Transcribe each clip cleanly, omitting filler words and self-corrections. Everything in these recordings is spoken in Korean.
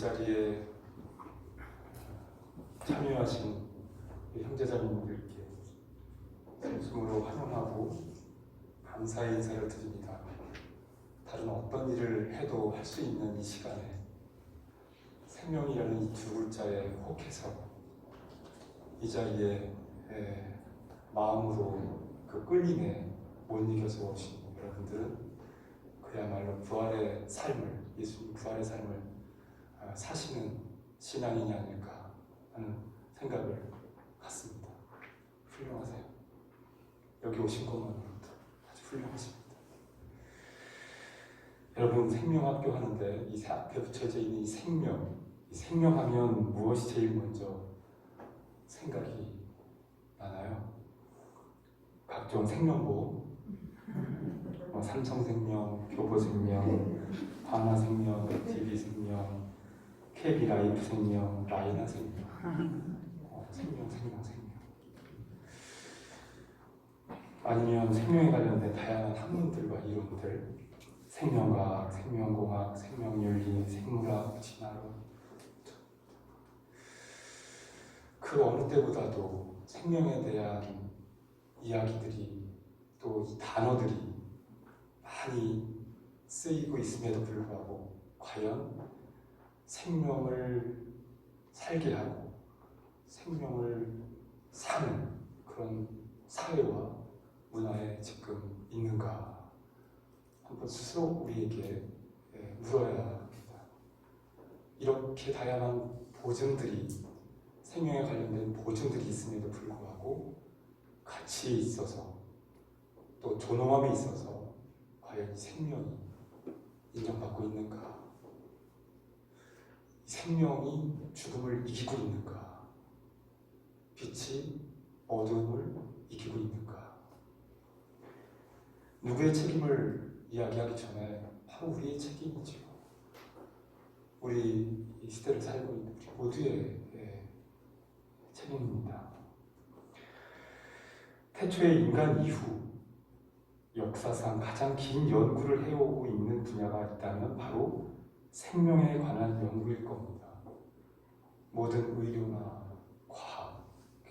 자리에 참여하신 형제자매님들께 진심으로 환영하고 감사의 인사를 드립니다. 다른 어떤 일을 해도 할 수 있는 이 시간에 생명이라는 이 두 글자에 혹해서 이 자리에 마음으로 그 끌림에 못 이겨서 오신 여러분들은 그야말로 부활의 삶을, 예수님 부활의 삶을 사시는 신앙인이 아닐까 하는 생각을 갖습니다. 훌륭하세요. 여기 오신 것만으로도 아주 훌륭하십니다. 여러분, 생명학교 하는데 이 앞에 붙여져 있는 이 생명하면 무엇이 제일 먼저 생각이 나나요? 각종 생명보, 삼성생명, 교보생명, 하나생명, DB생명, KB라이프생명, 라이나생명, 생명. 아니면 생명에 관련된 다양한 학문들과 이론들, 생명과학, 생명공학, 생명윤리, 생물학, 진화론, 그 어느 때보다도 생명에 대한 이야기들이 또 이 단어들이 많이 쓰이고 있음에도 불구하고 과연 생명을 살게 하고 생명을 사는 그런 사회와 문화에 지금 있는가 한번 스스로 우리에게 물어야 합니다. 이렇게 다양한 보증들이, 생명에 관련된 보증들이 있음에도 불구하고 가치에 있어서 또 존엄함에 있어서 과연 이 생명이 인정받고 있는가? 이 생명이 죽음을 이기고 있는가? 빛이 어둠을 이기고 있는가? 누구의 책임을 이야기하기 전에 바로 우리의 책임이죠. 우리 이 시대를 살고 있는 우리 모두의 책임입니다. 태초의 인간 이후 역사상 가장 긴 연구를 해오고 있는 분야가 있다면 바로 생명에 관한 연구일 겁니다. 모든 의료나 과학,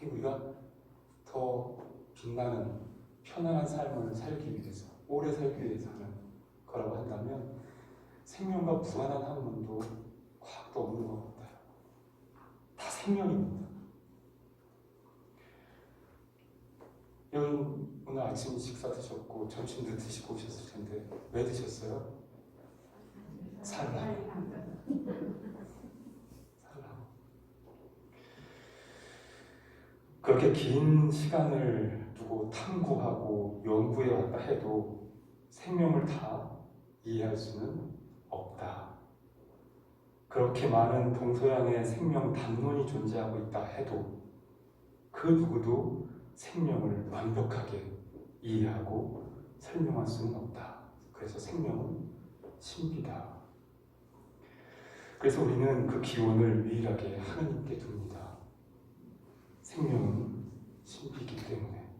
우리가 더 빛나는 편안한 삶을 살기 위해서, 오래 살기 위해서 하는 거라고 한다면 생명과 무관한 학문도 과학도 없는 것 같아요. 다 생명입니다. 여러분, 오늘 아침 식사 드셨고 점심도 드시고 오셨을 텐데 왜 드셨어요? 살라고. 그렇게 긴 시간을 두고 탐구하고 연구해 왔다 해도 생명을 다 이해할 수는 없다. 그렇게 많은 동서양의 생명 담론이 존재하고 있다 해도 그 누구도 생명을 완벽하게 이해하고 설명할 수는 없다. 그래서 생명은 신비다. 그래서 우리는 그 기원을 유일하게 하나님께 둡니다. 생명은 신비이기 때문에.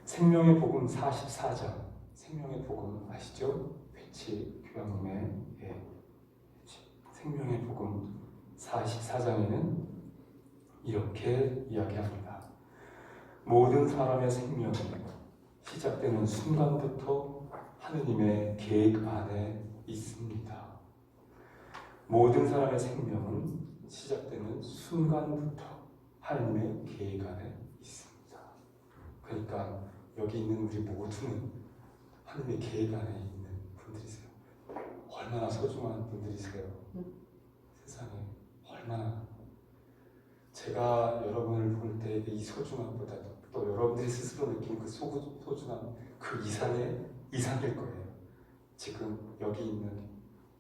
생명의 복음 44장, 생명의 복음 아시죠? 회치 교황님의 생명의 복음 44장에는 이렇게 이야기합니다. 모든 사람의 생명이 시작되는 순간부터 하느님의 계획 안에 있습니다. 모든 사람의 생명은 시작되는 순간부터 하느님의 계획 안에 있습니다. 그러니까 여기 있는 우리 모두는 하느님의 계획 안에 있는 분들이세요. 얼마나 소중한 분들이세요. 세상에 얼마나. 제가 여러분을 볼 때 이 소중함보다도 또 여러분들이 스스로 느끼는 그 소중함 그 이상일 거예요. 지금 여기 있는,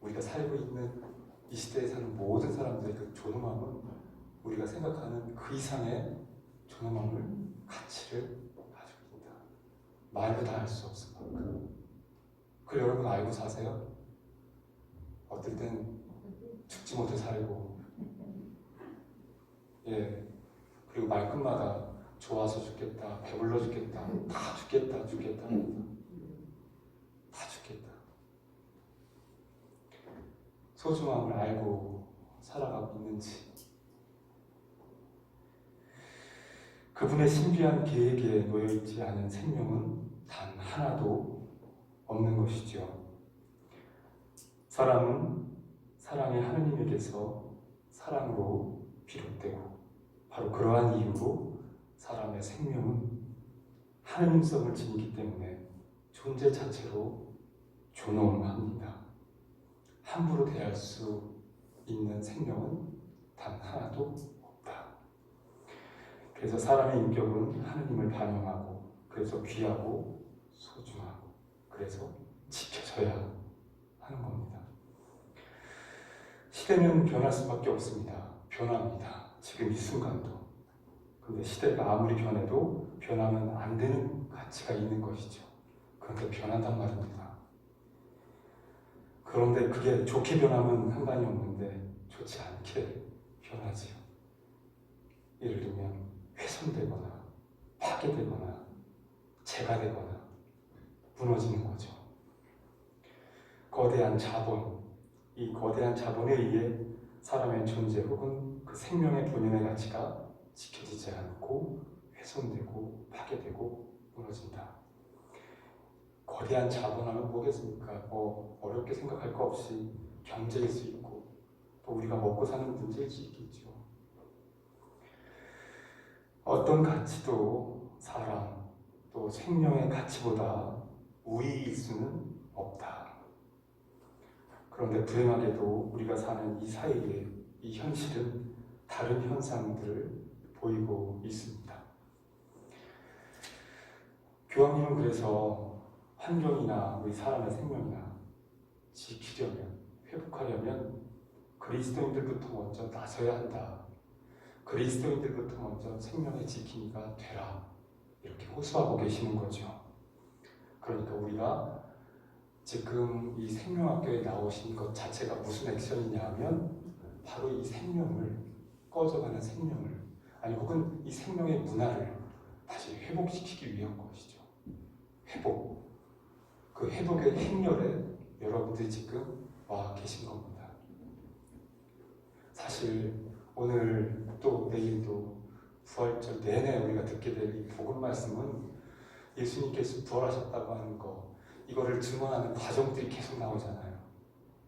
우리가 살고 있는 이 시대에 사는 모든 사람들의 그 존엄함은 우리가 생각하는 그 이상의 존엄함을, 가치를 가지고 있다. 말로 다 할 수 없을 만큼. 그걸 여러분 알고 사세요? 어떨 땐 죽지 못해 살고, 그리고 말끝마다 좋아서 죽겠다, 배불러 죽겠다, 다 죽겠다. 소중함을 알고 살아가고 있는지, 그분의 신비한 계획에 놓여있지 않은 생명은 단 하나도 없는 것이죠. 사람은 사랑의 하느님에게서 사랑으로 비롯되고, 바로 그러한 이유로 사람의 생명은 하느님성을 지니기 때문에 존재 자체로 존엄합니다. 함부로 대할 수 있는 생명은 단 하나도 없다. 그래서 사람의 인격은 하느님을 반영하고, 그래서 귀하고 소중하고, 그래서 지켜져야 하는 겁니다. 시대는 변할 수밖에 없습니다. 변합니다. 지금 이 순간도. 근데 시대가 아무리 변해도 변하면 안 되는 가치가 있는 것이죠. 그런데 변한단 말입니다. 그런데 그게 좋게 변하면 상관이 없는데 좋지 않게 변하지요. 예를 들면 훼손되거나 파괴되거나 재가되거나 무너지는 거죠. 거대한 자본, 이 거대한 자본에 의해 사람의 존재 혹은 그 생명의 본연의 가치가 지켜지지 않고 훼손되고 파괴되고 무너진다. 거대한 자본하면 뭐겠습니까? 어렵게 생각할 거 없이 경제일 수 있고, 또 우리가 먹고 사는 문제일 수 있겠죠. 어떤 가치도 사람, 또 생명의 가치보다 우위일 수는 없다. 그런데 불행하게도 우리가 사는 이 사회의 이 현실은 다른 현상들을 보이고 있습니다. 교황님은 그래서 환경이나 우리 사람의 생명이나 지키려면, 회복하려면 그리스도인들부터 먼저 나서야 한다. 그리스도인들부터 먼저 생명의 지킴이가 되라. 이렇게 호소하고 계시는 거죠. 그러니까 우리가 지금 이 생명학교에 나오신 것 자체가 무슨 액션이냐 하면 바로 이 생명을, 꺼져가는 생명을, 아니 혹은 이 생명의 문화를 다시 회복시키기 위한 것이죠. 회복. 그 회복의 행렬에 여러분들이 지금 와 계신 겁니다. 사실 오늘 또 내일도 부활절 내내 우리가 듣게 될 이 복음 말씀은 예수님께서 부활하셨다고 하는 거, 이거를 증언하는 과정들이 계속 나오잖아요.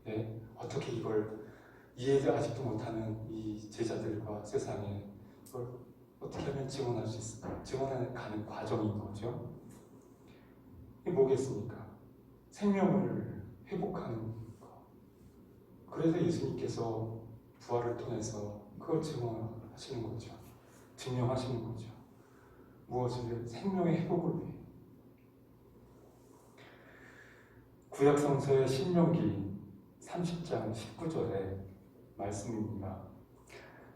네? 어떻게 이걸 이해를 아직도 못하는 이 제자들과 세상에 이걸 어떻게 하면 증언할 수 있을까? 증언하는 가는 과정인 거죠. 이게 뭐겠습니까? 생명을 회복하는 거. 그래서 예수님께서 부활을 통해서 그걸 증언하시는 거죠. 증명하시는 거죠. 무엇을? 생명의 회복을 위해. 구약성서의 신명기 30장 19절의 말씀입니다.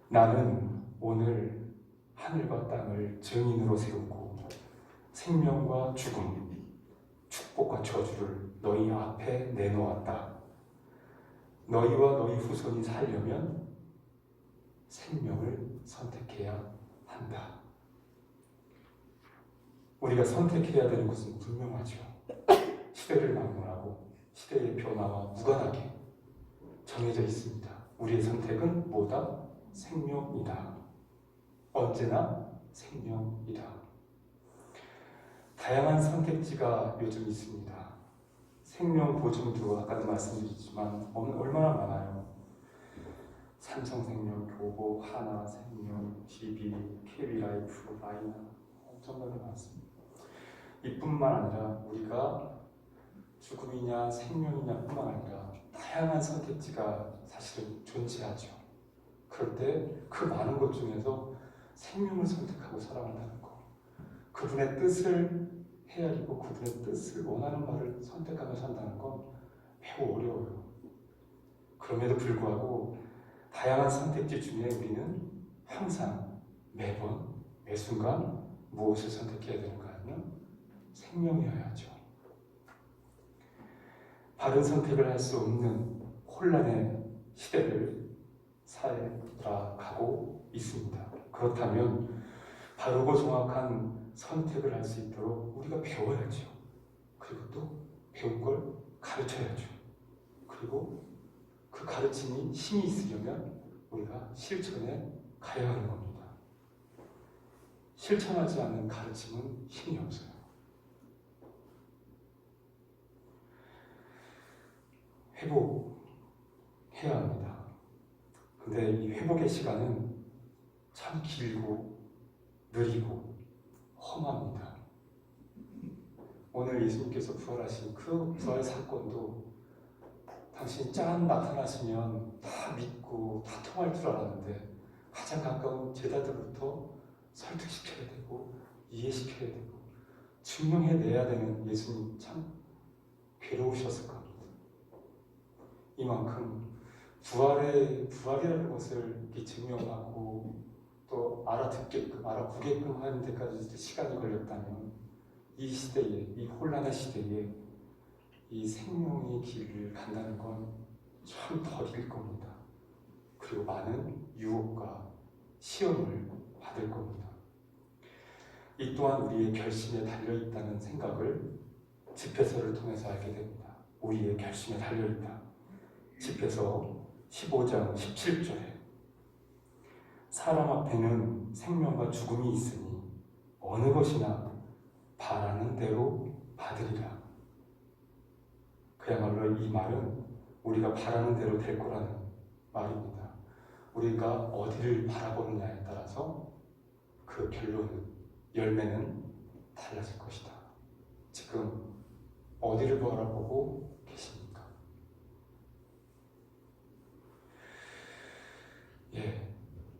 나는 오늘 하늘과 땅을 증인으로 세우고 생명과 죽음, 축복과 저주를 너희 앞에 내놓았다. 너희와 너희 후손이 살려면 생명을 선택해야 한다. 우리가 선택해야 되는 것은 분명하죠. 시대를 막론하고 시대의 변화와 무관하게 정해져 있습니다. 우리의 선택은 뭐다? 생명이다. 언제나 생명이다. 다양한 선택지가 요즘 있습니다. 생명 보증도 아까도 말씀드렸지만 얼마나 많아요. 삼성생명, 교보, 하나생명, DB, KB라이프, 라이나 엄청나게 많습니다. 이뿐만 아니라 우리가 죽음이냐 생명이냐 뿐만 아니라 다양한 선택지가 사실은 존재하죠. 그럴 때 그 많은 것 중에서 생명을 선택하고 살아간다는 거, 그분의 뜻을 헤아리고 그분의 뜻을 원하는 바를 선택하며 산다는 건 매우 어려워요. 그럼에도 불구하고 다양한 선택지 중에 우리는 항상 매번 매순간 무엇을 선택해야 되는가 하면 생명이어야죠. 바른 선택을 할 수 없는 혼란의 시대를 살아가고 있습니다. 그렇다면 바르고 정확한 선택을 할 수 있도록 우리가 배워야죠. 그리고 또 배운 걸 가르쳐야죠. 그리고 그 그 가르침이 힘이 있으려면 우리가 실천에 가야 하는 겁니다. 실천하지 않는 가르침은 힘이 없어요. 회복해야 합니다. 근데 이 회복의 시간은 참 길고 느리고 험합니다. 오늘 예수님께서 부활하신 그 부활 사건도 당신 짠 나타나시면 다 믿고 다 통할 줄 알았는데 가장 가까운 제자들부터 설득시켜야 되고 이해시켜야 되고 증명해내야 되는 예수님 참 괴로우셨을 겁니다. 이만큼 부활이라는 것을 증명하고 또 알아보게끔 하는 데까지 시간이 걸렸다면 이 시대에, 이 혼란의 시대에 이 생명의 길을 간다는 건 참 더딜 겁니다. 그리고 많은 유혹과 시험을 받을 겁니다. 이 또한 우리의 결심에 달려있다는 생각을 집회서를 통해서 알게 됩니다. 우리의 결심에 달려있다. 집회서 15장 17절에 사람 앞에는 생명과 죽음이 있으니 어느 것이나 바라는 대로 받으리라. 그야말로 이 말은 우리가 바라는 대로 될 거라는 말입니다. 우리가 어디를 바라보느냐에 따라서 그 결론은, 열매는 달라질 것이다. 지금 어디를 바라보고 계십니까?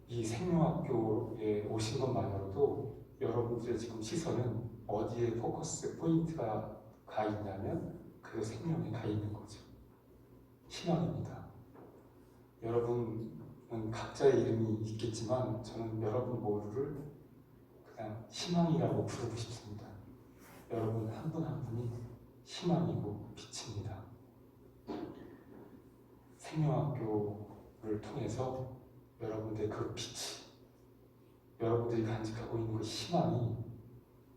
이 생명학교에 오신 것만으로도 여러분들의 지금 시선은 어디에 포커스 포인트가 가 있냐면 그 생명에 가 있는 거죠. 희망입니다. 여러분은 각자의 이름이 있겠지만 저는 여러분 모두를 그냥 희망이라고 부르고 싶습니다. 여러분 한 분 한 분이 희망이고 빛입니다. 생명학교를 통해서 여러분들의 그 빛이, 여러분들이 간직하고 있는 그 희망이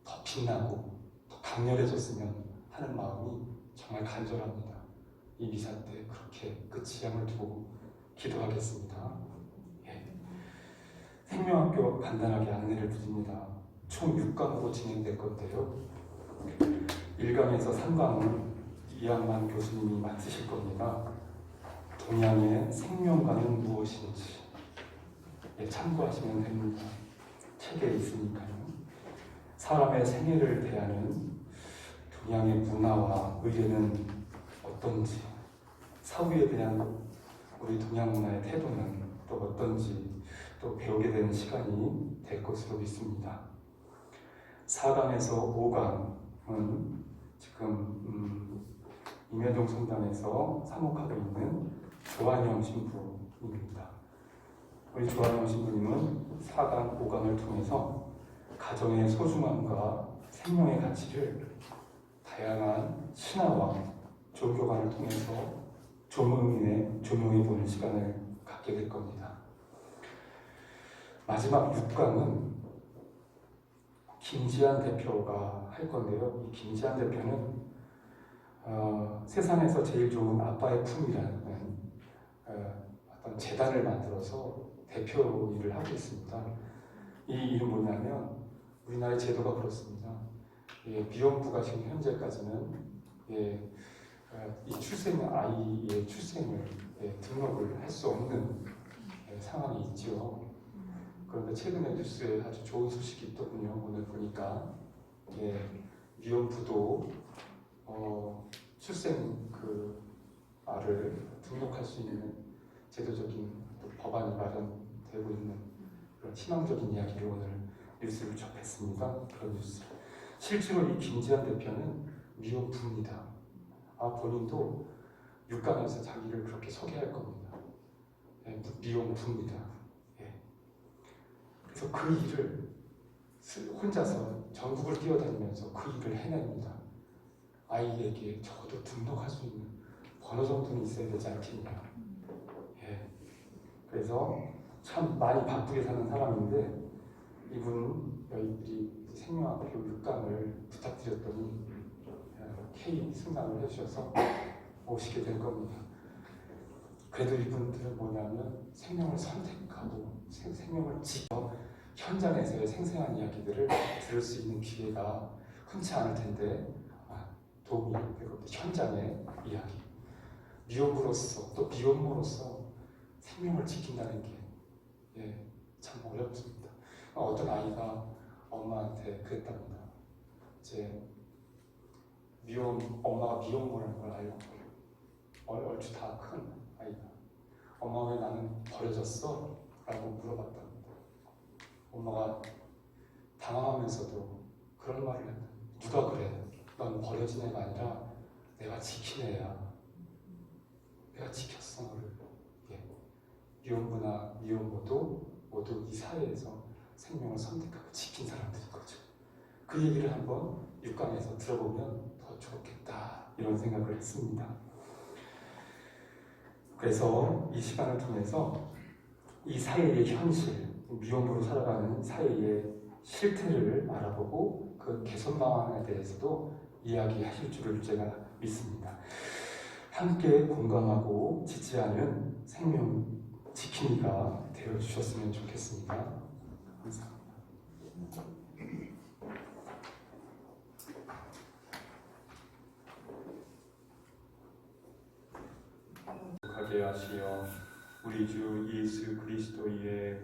더 빛나고 더 강렬해졌으면 하는 마음이 정말 간절합니다. 이 미사 때 그렇게 그 지향을 두고 기도하겠습니다. 생명학교 간단하게 안내를 드립니다. 총 6강으로 진행될 건데요. 1강에서 3강은 이양만 교수님이 맡으실 겁니다. 동양의 생명과는 무엇인지 참고하시면 됩니다. 책에 있으니까요. 사람의 생애를 대하는 동양의 문화와 의례는 어떤지, 사후에 대한 우리 동양 문화의 태도는 또 어떤지 또 배우게 되는 시간이 될 것으로 믿습니다. 4강에서 5강은 지금 임혜동 성당에서 사목하고 있는 조한영 신부입니다. 우리 조한영 신부님은 4강, 5강을 통해서 가정의 소중함과 생명의 가치를 다양한 신화와 종교관을 통해서 조명해보는 시간을 갖게 될 겁니다. 마지막 6강은 김지한 대표가 할 건데요. 이 김지한 대표는 세상에서 제일 좋은 아빠의 품이라는 어떤 재단을 만들어서 대표 일을 하고 있습니다. 이 일은 뭐냐면 우리나라의 제도가 그렇습니다. 미혼부가 지금 현재까지는 이 아이의 출생을 등록을 할 수 없는 상황이 있죠. 그런데 최근에 뉴스에 아주 좋은 소식이 있더군요. 오늘 보니까 미혼부도 출생 그 아를 등록할 수 있는 제도적인 법안이 마련되고 있는 그런 희망적인 이야기를 오늘 뉴스를 접했습니다. 그런 뉴스. 실제로 이 김지한 대표는 미혼부입니다. 본인도 6강에서 자기를 그렇게 소개할 겁니다. 미혼부입니다. 그래서 그 일을 혼자서 전국을 뛰어다니면서 그 일을 해냅니다. 아이에게 적어도 등록할 수 있는 번호 정도는 있어야 되지 않겠냐. 그래서 참 많이 바쁘게 사는 사람인데 이분 저희들이 생명학교 6강을 부탁드렸더니 K 승낙을 해주셔서 오시게 될 겁니다. 그래도 이분들은 뭐냐면 생명을 선택하고 생명을 지켜 현장에서의 생생한 이야기들을 들을 수 있는 기회가 흔치 않을 텐데 도움이 되고 현장의 이야기, 미혼부로서 또 미혼모로서 생명을 지킨다는 게 참 어렵습니다. 어떤 아이가 엄마한테 그랬답니다. 이제 엄마가 미혼모라는 걸 알고 얼추 다 큰 아이가 엄마 왜 나는 버려졌어? 라고 물어봤답니다. 엄마가 당황하면서도 그런 말을 했다. 누가 그래? 넌 버려진 애가 아니라 내가 지킨 애야. 내가 지켰어 너를. 미혼부나 미혼모도 모두 이 사회에서 생명을 선택하고 지킨 사람들인 거죠. 그 얘기를 한번 6강에서 들어보면 더 좋겠다 이런 생각을 했습니다. 그래서 이 시간을 통해서 이 사회의 현실, 미혼모로 살아가는 사회의 실태를 알아보고 그 개선 방안에 대해서도 이야기하실 줄을 제가 믿습니다. 함께 공감하고 지지하는 생명 지킴이가 되어주셨으면 좋겠습니다. 감사합니다. 하게 하시어 우리 주 예수 그리스도의